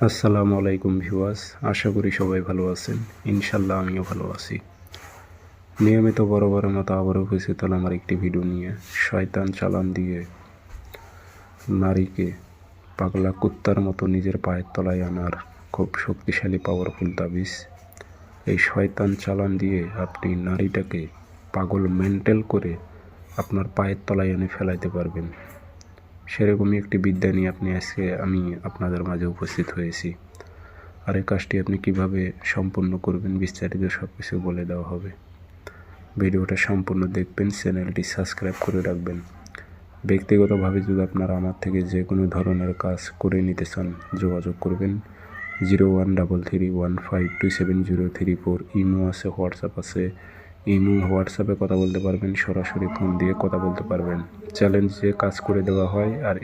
আসসালামু আলাইকুম ভিউয়ার্স, আশা করি সবাই ভালো আছেন। ইনশাল্লাহ আমিও ভালো আছি। নিয়মিত বরাবরের মতো আবারও উপস্থিত হলাম আমার একটি ভিডিও নিয়ে। শয়তান চালান দিয়ে নারীকে পাগলা কুত্তার মতো নিজের পায়ের তলায় আনার খুব শক্তিশালী পাওয়ারফুল তাবিজ। এই শয়তান চালান দিয়ে আপনি নারীটাকে পাগল মেন্টাল করে আপনার পায়ের তলায় এনে ফেলাইতে পারবেন। সেরকমই একটি বিদ্যা নিয়ে আমি আপনাদের মাঝে উপস্থিত হয়েছি। আর এই কাজটি আপনি কীভাবে সম্পূর্ণ করবেন বিস্তারিত সব কিছু বলে দেওয়া হবে। ভিডিওটা সম্পূর্ণ দেখবেন, চ্যানেলটি সাবস্ক্রাইব করে রাখবেন। ব্যক্তিগতভাবে যদি আপনারা আমার থেকে যে কোনো ধরনের কাজ করে নিতে চান যোগাযোগ করবেন 0133152703 ইমো আছে, হোয়াটসঅ্যাপ আছে। হোয়াটসঅ্যাপে কথা বলতে পারবেন, সরাসরি ফোন দিয়ে কথা বলতে পারবেন। চ্যালেঞ্জে কাজ করে দেওয়া হয়। আর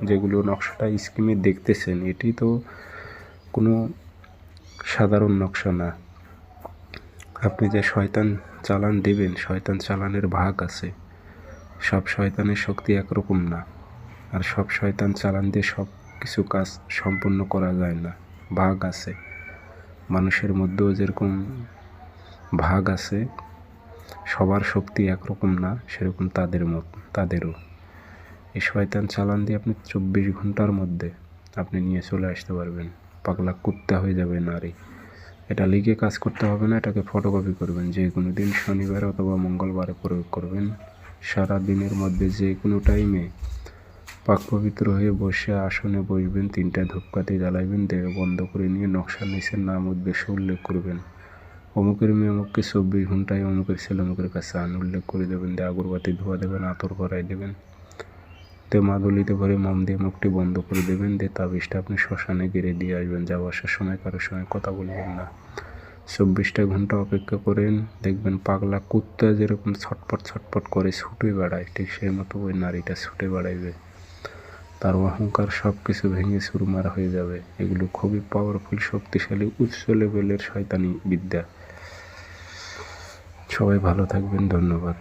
যেগুলো নকশাটা স্ক্রিনে দেখতেছেন এটি তো কোনো সাধারণ নকশা না। আপনি যে শয়তান চালান দেবেন, শয়তান চালানের ভাগ আছে। সব শয়তানের শক্তি একরকম না, আর সব শয়তান চালান দিয়ে সব কিছু কাজ সম্পূর্ণ করা যায় না, ভাগ আছে। মানুষের মধ্যেও যেরকম ভাগ আছে, সবার শক্তি একরকম না, সেরকম তাদেরও। এই শয়তান চালান দিয়ে আপনি 24 ঘন্টার মধ্যে আপনি নিয়ে চলে আসতে পারবেন। পাগলা কুত্তা হয়ে যাবে নারী। এটা লিখে কাজ করতে হবে না, এটাকে ফটোকপি করবেন। যে কোনো দিন শনিবার অথবা মঙ্গলবারে প্রয়োগ করবেন। সারা দিনের মধ্যে যে কোনো টাইমে পাক পবিত্র হয়ে বসে আসনে বসবেন, 3টা ধূপকাঠি জ্বালাইবেন, দেহ বন্ধ করে নিয়ে নকশার নিচের নাম উদ্দেশ্য উল্লেখ করবেন। অমুকের মেয়ে অমুককে 24 ঘন্টায় অমুকের ছেলে অমুকের কাছে উল্লেখ করে দেবেন। দিয়ে আগরবাতি ধোয়া দেবেন, আতর ভরাই দেবেন। মাদুলিতে ভরে মম দিয়ে মুখটি বন্ধ করে দেবেন। দিয়ে তাবিজটা আপনি শ্মশানে গেড়ে দিয়ে আসবেন। যাওয়া আসার সময় কারোর সঙ্গে কথা বলবেন না। 24টা ঘন্টা অপেক্ষা করেন, দেখবেন পাগলা কুত্তা যেরকম ছটপট করে ছুটে বেড়ায়, ঠিক সেই মতো ওই নারীটা ছুটে বেড়াইবে। তার অহংকার সব কিছু ভেঙে চুরমার হয়ে যাবে। এগুলো খুবই পাওয়ারফুল, শক্তিশালী, উচ্চ লেভেলের শয়তানি বিদ্যা। সবাই ভালো থাকবেন, ধন্যবাদ।